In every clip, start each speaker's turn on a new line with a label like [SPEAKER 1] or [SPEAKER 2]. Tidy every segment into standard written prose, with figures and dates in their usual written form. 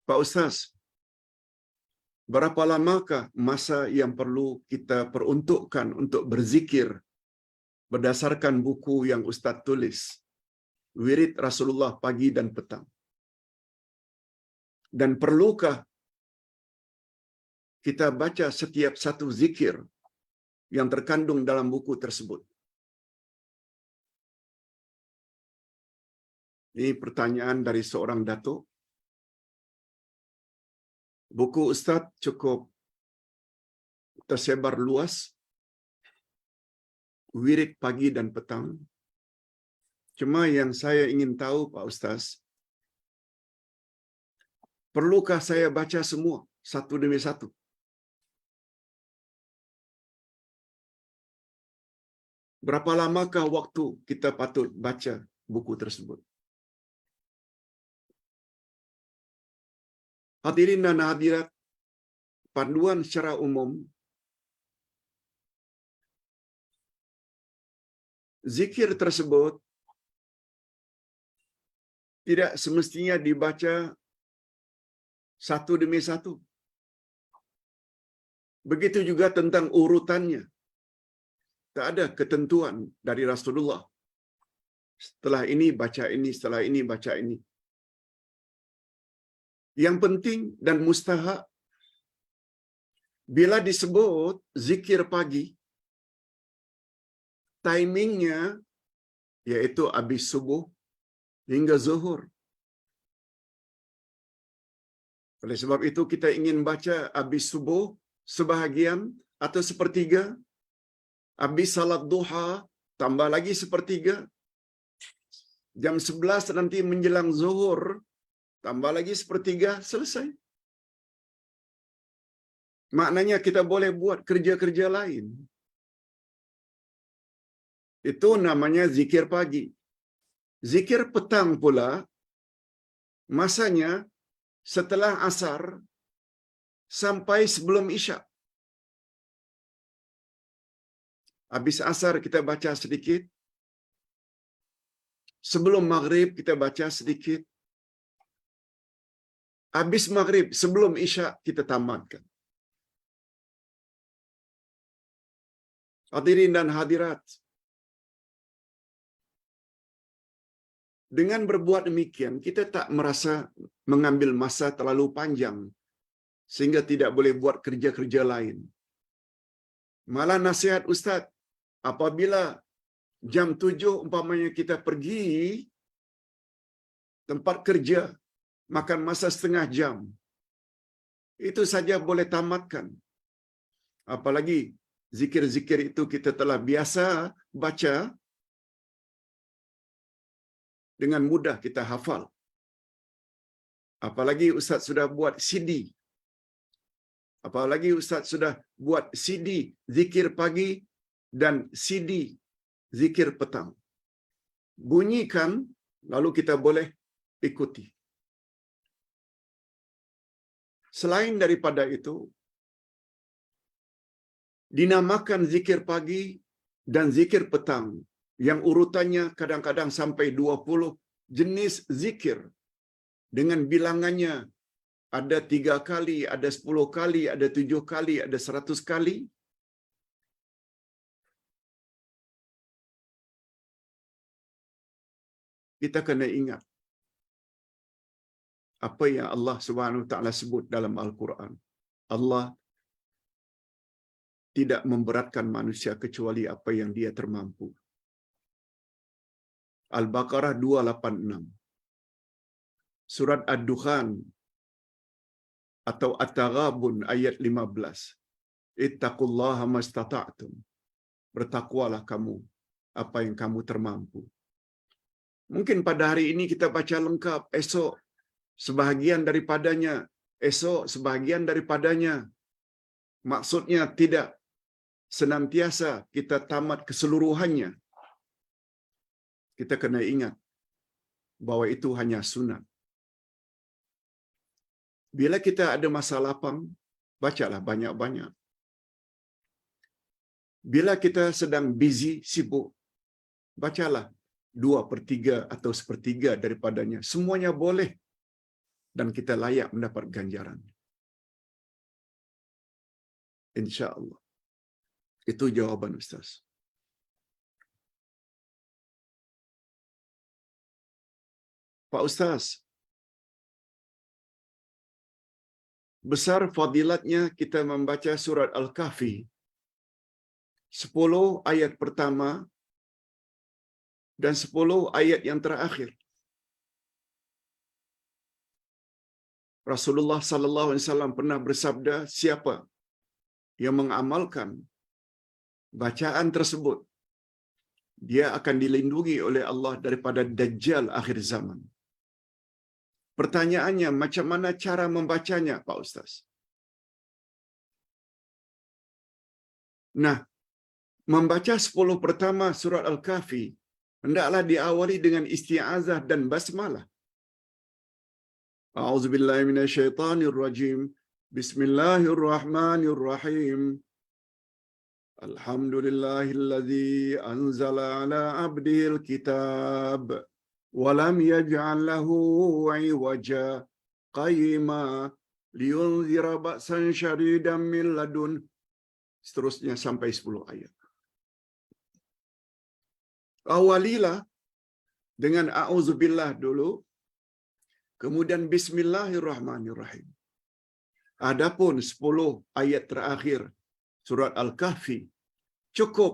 [SPEAKER 1] Pak Ustaz, berapa lamakah masa yang perlu kita peruntukkan untuk berzikir berdasarkan buku yang Ustaz tulis, Wirid Rasulullah pagi dan petang? Dan perlukah kita baca setiap satu zikir yang terkandung dalam buku tersebut? Ini pertanyaan dari seorang datuk. Buku Ustaz cukup tersebar luas, wirid pagi dan petang. Cuma yang saya ingin tahu, Pak Ustaz, perlukah saya baca semua satu demi satu? Berapa lamakah waktu kita patut baca buku tersebut? Hadirin dan hadirat, panduan secara umum, zikir tersebut tidak semestinya dibaca satu demi satu. Begitu juga tentang urutannya. Tak ada ketentuan dari Rasulullah. Setelah ini baca ini, setelah ini baca ini. Yang penting dan mustahak, bila disebut zikir pagi, timingnya yaitu habis subuh hingga zuhur. Oleh sebab itu kita ingin baca habis subuh sebahagian atau sepertiga, habis salat duha tambah lagi sepertiga, jam 11 nanti menjelang zuhur tambah lagi sepertiga, selesai. Maknanya kita boleh buat kerja-kerja lain. Itu namanya zikir pagi. Zikir petang pula, masanya setelah asar sampai sebelum isyak. Habis asar kita baca sedikit, sebelum maghrib kita baca sedikit, habis maghrib sebelum isyak kita tamatkan. Hadirin dan hadirat, dengan berbuat demikian kita tak merasa mengambil masa terlalu panjang sehingga tidak boleh buat kerja-kerja lain. Malah nasihat Ustaz, apabila jam 7 umpamanya kita pergi tempat kerja, makan masa setengah jam, itu saja boleh tamatkan. Apalagi zikir-zikir itu kita telah biasa baca, dengan mudah kita hafal. Apalagi Ustaz sudah buat CD. Apalagi Ustaz sudah buat CD zikir pagi dan CD zikir petang. Bunyikan, lalu kita boleh ikuti. Selain daripada itu, dinamakan zikir pagi dan zikir petang yang urutannya kadang-kadang sampai 20 jenis zikir dengan bilangannya ada 3 kali, ada 10 kali, ada 7 kali, ada 100 kali. Kita kena ingat apa yang Allah Subhanahu Wa Taala sebut dalam Al-Quran. Allah tidak memberatkan manusia kecuali apa yang dia termampu. Al-Baqarah 286. Surat Ad-Dukhan atau At-Taghabun ayat 15. Ittaqullaha mastata'tum. Bertakwalah kamu apa yang kamu termampu. Mungkin pada hari ini kita baca lengkap, esok sebahagian daripadanya, esok sebahagian daripadanya. Maksudnya tidak senantiasa kita tamat keseluruhannya. Kita kena ingat bahwa itu hanya sunat. Bila kita ada masa lapang, bacalah banyak-banyak. Bila kita sedang busy, sibuk, bacalah 2/3 atau 1/3 daripadanya. Semuanya boleh. dan kita layak mendapat ganjaran. Insya-Allah. Itu jawaban Ustaz. Pak Ustaz, besar fadilatnya kita membaca surat Al-Kahfi 10 ayat pertama dan 10 ayat yang terakhir. Rasulullah sallallahu alaihi wasallam pernah bersabda, siapa yang mengamalkan bacaan tersebut, dia akan dilindungi oleh Allah daripada Dajjal akhir zaman. Pertanyaannya, macam mana cara membacanya, Pak Ustaz? Nah, membaca 10 pertama surat Al-Kahfi, hendaklah diawali dengan isti'azah dan basmalah. A'udzubillahi minasyaitonirrajim. Bismillahirrahmanirrahim. Alhamdulillahilladzi anzala ala abdil kitab wa lam yaj'al lahu 'iwaja qayyima liyunzira ba'san syadidan min ladun. Seterusnya sampai 10 ayat. Awalilah dengan a'udzubillah dulu, kemudian bismillahirrahmanirrahim. Adapun 10 ayat terakhir surat Al-Kahfi cukup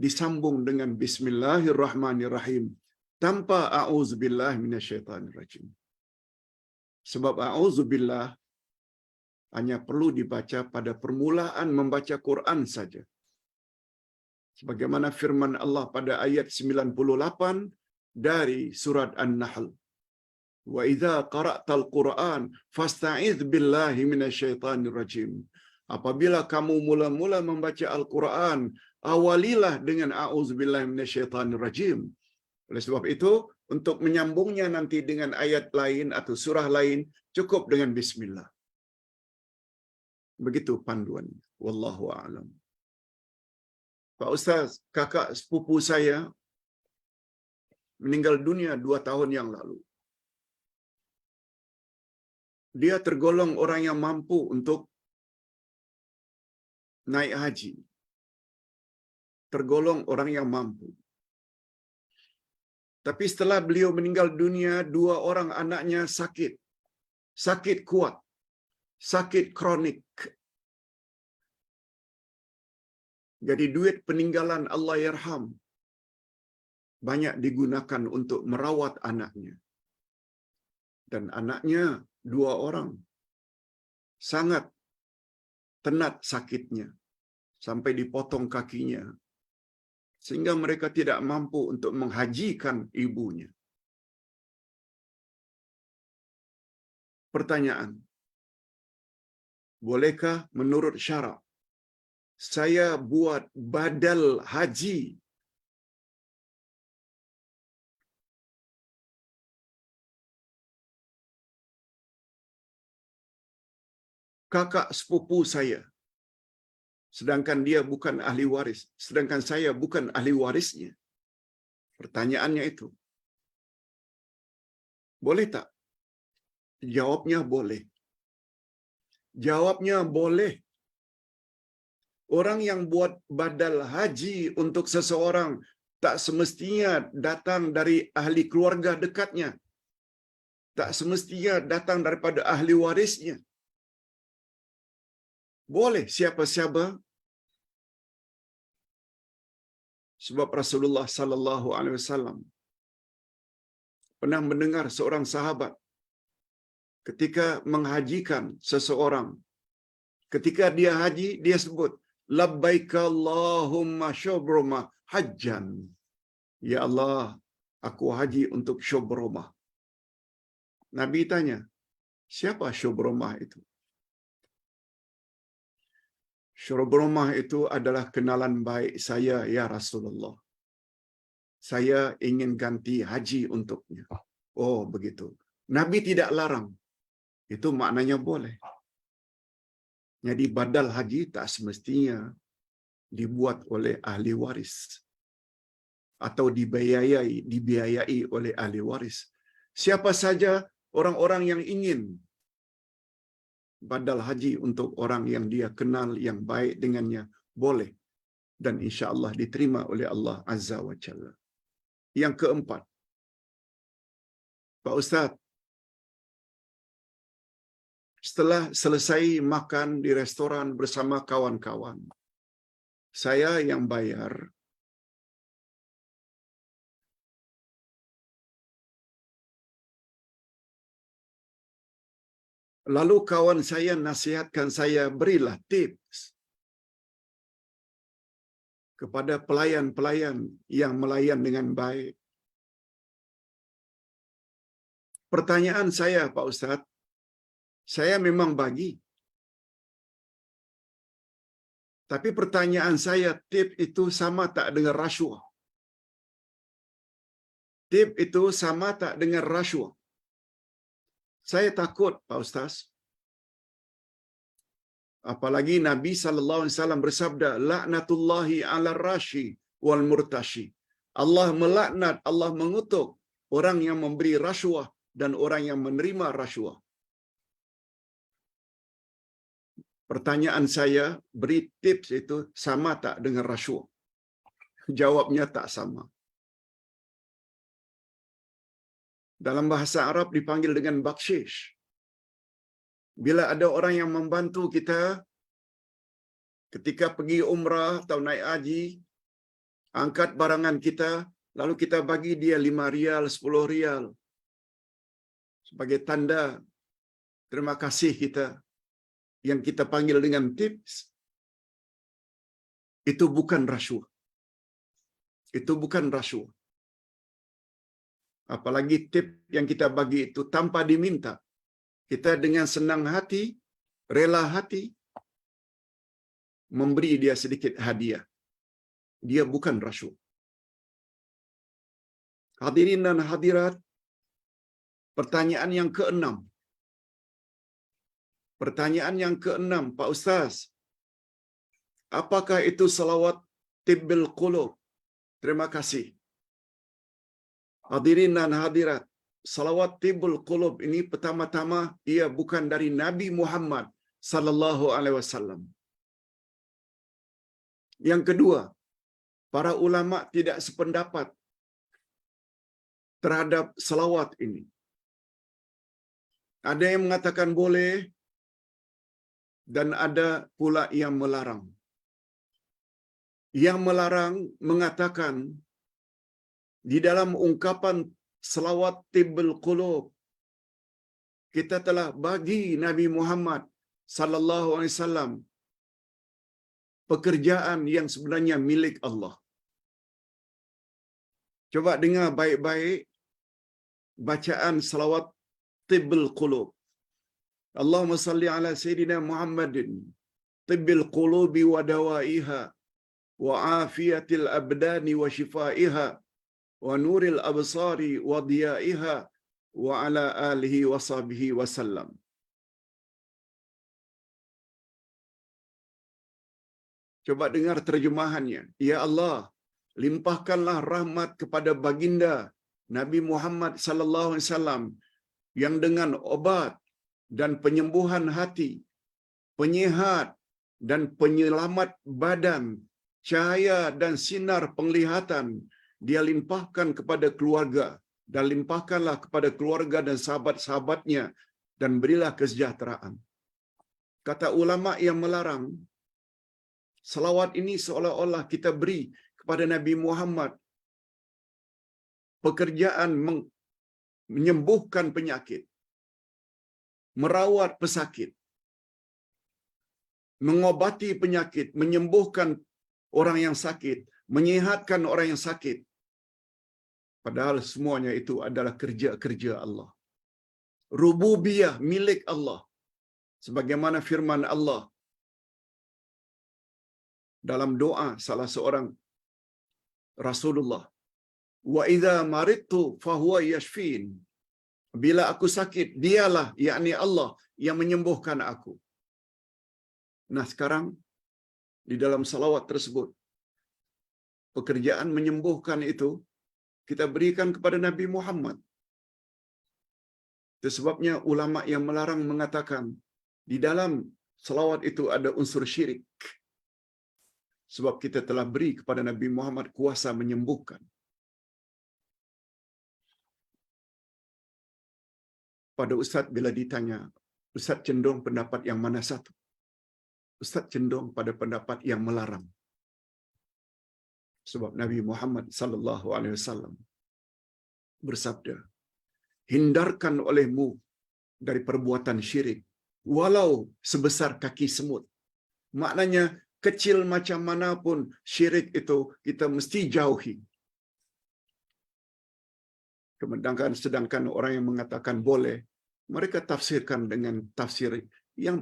[SPEAKER 1] disambung dengan bismillahirrahmanirrahim tanpa a'udzubillahi minasyaitonirrajim. Sebab a'udzubillah hanya perlu dibaca pada permulaan membaca Quran saja. Sebagaimana firman Allah pada ayat 98 dari surat An-Nahl. Wa idza qara'tal Qur'an fasta'iz billahi minasyaitonir rajim. Apabila kamu mula-mula membaca Al-Quran, awalilah dengan a'udzubillahi minasyaitonir rajim. Oleh sebab itu, untuk menyambungnya nanti dengan ayat lain atau surah lain, cukup dengan bismillah. Begitu panduan. Wallahu a'lam. Pak Ustaz, kakak sepupu saya meninggal dunia 2 tahun yang lalu. Dia tergolong orang yang mampu untuk naik haji. Tergolong orang yang mampu. Tapi setelah beliau meninggal dunia, 2 orang anaknya sakit. Sakit kuat. Sakit kronik. Jadi duit peninggalan Allah yarham banyak digunakan untuk merawat anaknya. Dan anaknya 2 orang sangat tenat sakitnya sampai dipotong kakinya sehingga mereka tidak mampu untuk menghajikan ibunya. Pertanyaan, bolehkah menurut syarak saya buat badal haji kakak sepupu saya, sedangkan dia bukan ahli waris, sedangkan saya bukan ahli warisnya? Pertanyaannya itu. Boleh tak? Jawabnya boleh. Jawabnya boleh. Orang yang buat badal haji untuk seseorang tak semestinya datang dari ahli keluarga dekatnya. Tak semestinya datang daripada ahli warisnya. Boleh siapa-siapa. Sebab Rasulullah sallallahu alaihi wasallam pernah mendengar seorang sahabat ketika menghajikan seseorang. Ketika dia haji, dia sebut, labbaik Allahumma syubrumah hajjan. Ya Allah, aku haji untuk syubrumah. Nabi tanya, siapa syubrumah itu? Syubrumah itu adalah kenalan baik saya, ya Rasulullah. Saya ingin ganti haji untuknya. Oh, begitu. Nabi tidak larang. Itu maknanya boleh. Jadi badal haji tak semestinya dibuat oleh ahli waris atau dibiayai oleh ahli waris. Siapa saja orang-orang yang ingin badal haji untuk orang yang dia kenal yang baik dengannya boleh, dan insya-Allah diterima oleh Allah Azza wa Jalla. Yang keempat, Pak Ustaz, setelah selesai makan di restoran bersama kawan-kawan, saya yang bayar. Lalu kawan saya nasihatkan saya, berilah tips kepada pelayan-pelayan yang melayan dengan baik. Pertanyaan saya, Pak Ustaz, saya memang bagi. Tapi pertanyaan saya, tip itu sama tak dengan rasuah? Tip itu sama tak dengan rasuah? Saya takut, Pak Ustaz. Apalagi Nabi SAW bersabda, laknatullahi ala rashi wal murtashi. Allah melaknat, Allah mengutuk orang yang memberi rasuah dan orang yang menerima rasuah. Pertanyaan saya, beri tips itu sama tak dengan rasuah? Jawabnya tak sama. Dalam bahasa Arab dipanggil dengan bakshish. Bila ada orang yang membantu kita ketika pergi umrah atau naik haji, angkat barangan kita, lalu kita bagi dia 5 rial, 10 rial sebagai tanda terima kasih kita, yang kita panggil dengan tips, itu bukan rasuah. Itu bukan rasuah. Apalagi tip yang kita bagi itu tanpa diminta, kita dengan senang hati, rela hati, memberi dia sedikit hadiah. Dia bukan rasuah. Hadirin dan hadirat, pertanyaan yang keenam. Pertanyaan yang keenam, Pak Ustaz, apakah itu salawat tibbil qulub? Terima kasih. Hadirin dan hadirat, salawat tibbul qulub ini pertama-tama ia bukan dari Nabi Muhammad sallallahu alaihi wasallam. Yang kedua, para ulama tidak sependapat terhadap salawat ini. Ada yang mengatakan boleh dan ada pula yang melarang. Yang melarang mengatakan di dalam ungkapan selawat tibbul qulub, kita telah bagi Nabi Muhammad sallallahu alaihi wasallam pekerjaan yang sebenarnya milik Allah. Coba dengar baik-baik bacaan selawat tibbul qulub. Allahumma salli ala sayyidina Muhammadin tibbil qulubi wa dawaiha wa afiyatil abdani wa shifaiha wa nuril absari wa diyaiha wa ala alihi wa sahbihi wasallam. Coba dengar terjemahannya. Ya Allah, limpahkanlah rahmat kepada baginda Nabi Muhammad sallallahu alaihi wasallam yang dengan obat dan penyembuhan hati, penyihat dan penyelamat badan, cahaya dan sinar penglihatan, dia limpahkan kepada keluarga, dan limpahkanlah kepada keluarga dan sahabat-sahabatnya, dan berilah kesejahteraan. Kata ulama yang melarang, selawat ini seolah-olah kita beri kepada Nabi Muhammad pekerjaan menyembuhkan penyakit, merawat pesakit, mengobati penyakit, menyembuhkan orang yang sakit, menyihatkan orang yang sakit. Padahal semuanya itu adalah kerja-kerja Allah. Rububiyah milik Allah. Sebagaimana firman Allah dalam doa salah seorang Rasulullah, wa idza maridtu fahuwa yashfin. Bila aku sakit, dialah, yakni Allah, yang menyembuhkan aku. Nah sekarang di dalam salawat tersebut, pekerjaan menyembuhkan itu kita berikan kepada Nabi Muhammad. Itu sebabnya ulama yang melarang mengatakan di dalam selawat itu ada unsur syirik. Sebab kita telah beri kepada Nabi Muhammad kuasa menyembuhkan. Pada Ustaz bila ditanya, Ustaz cenderung pendapat yang mana satu? Ustaz cenderung pada pendapat yang melarang. Sebab Nabi Muhammad sallallahu alaihi wasallam bersabda, hindarkan olehmu dari perbuatan syirik walau sebesar kaki semut. Maknanya kecil macam mana pun syirik itu kita mesti jauhi. Sedangkan orang yang mengatakan boleh, mereka tafsirkan dengan tafsir yang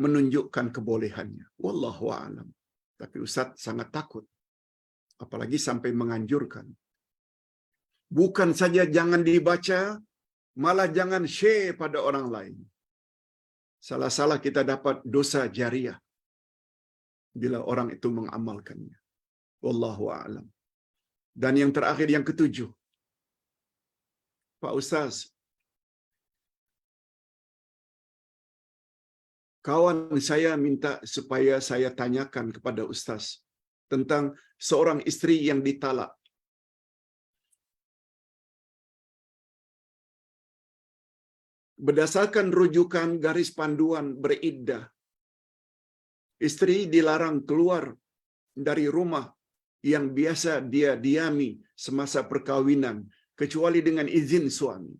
[SPEAKER 1] menunjukkan kebolehannya. Wallahu a'lam. Tapi Ustaz sangat takut. Apalagi sampai menganjurkan. Bukan saja jangan dibaca, malah jangan share pada orang lain. Salah-salah kita dapat dosa jariah bila orang itu mengamalkannya. Wallahu a'lam. Dan yang terakhir, yang ketujuh. Pak Ustaz, kawan saya minta supaya saya tanyakan kepada Ustaz tentang seorang isteri yang ditalak. Berdasarkan rujukan garis panduan beriddah, isteri dilarang keluar dari rumah yang biasa dia diami semasa perkawinan kecuali dengan izin suami.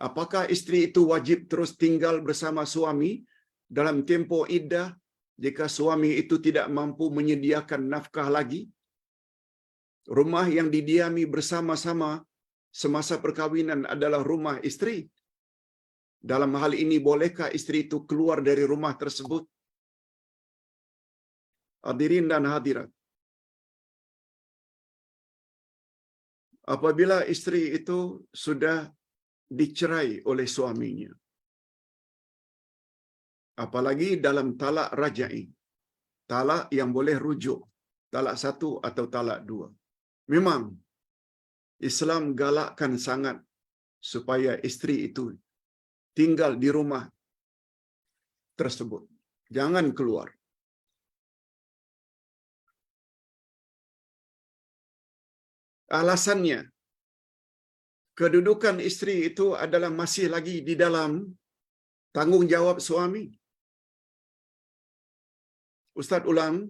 [SPEAKER 1] Apakah isteri itu wajib terus tinggal bersama suami dalam tempoh iddah jika suami itu tidak mampu menyediakan nafkah lagi? Rumah yang didiami bersama-sama semasa perkawinan adalah rumah isteri. Dalam hal ini, bolehkah isteri itu keluar dari rumah tersebut? Hadirin dan hadirat, apabila isteri itu sudah dicerai oleh suaminya, apalagi dalam talak rajai, talak yang boleh rujuk, talak satu atau talak dua, memang Islam galakkan sangat supaya isteri itu tinggal di rumah tersebut, jangan keluar. Alasannya, kedudukan isteri itu adalah masih lagi di dalam tanggungjawab suami. Ustaz ulang,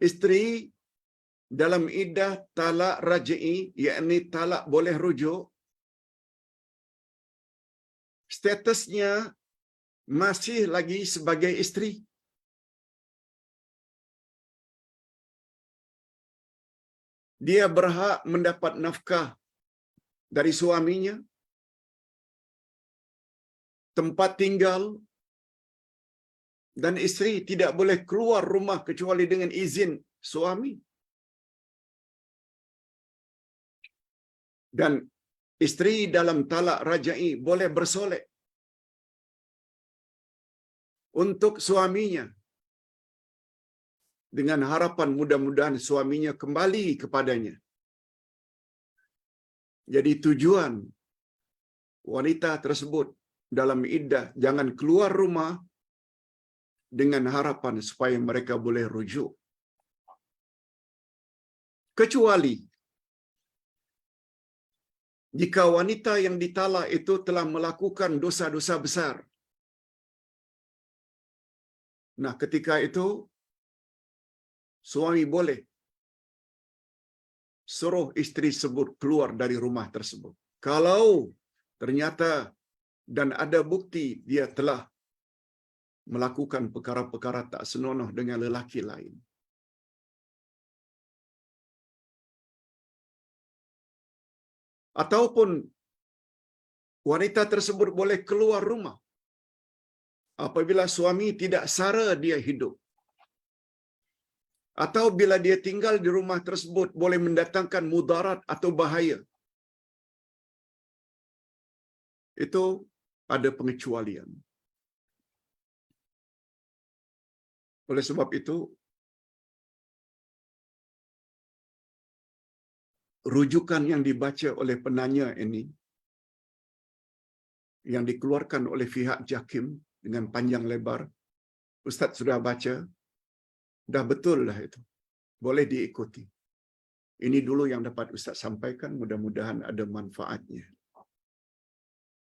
[SPEAKER 1] isteri dalam iddah talak raj'i, yakni talak boleh rujuk, statusnya masih lagi sebagai isteri. Dia berhak mendapat nafkah dari suaminya, tempat tinggal, dan isteri tidak boleh keluar rumah kecuali dengan izin suami. Dan isteri dalam talak rajai boleh bersolek untuk suaminya dengan harapan mudah-mudahan suaminya kembali kepadanya. Jadi tujuan wanita tersebut dalam iddah jangan keluar rumah dengan harapan supaya mereka boleh rujuk. Kecuali jika wanita yang ditalak itu telah melakukan dosa-dosa besar. Nah, ketika itu suami boleh suruh isteri tersebut keluar dari rumah tersebut. Kalau ternyata dan ada bukti dia telah melakukan perkara-perkara tak senonoh dengan lelaki lain. Ataupun wanita tersebut boleh keluar rumah apabila suami tidak sara dia hidup. Atau bila dia tinggal di rumah tersebut boleh mendatangkan mudarat atau bahaya. Itu ada pengecualian. Oleh sebab itu, rujukan yang dibaca oleh penanya ini yang dikeluarkan oleh pihak JAKIM dengan panjang lebar. Ustaz sudah baca, dah betul lah itu. Boleh diikuti. Ini dulu yang dapat Ustaz sampaikan, mudah-mudahan ada manfaatnya.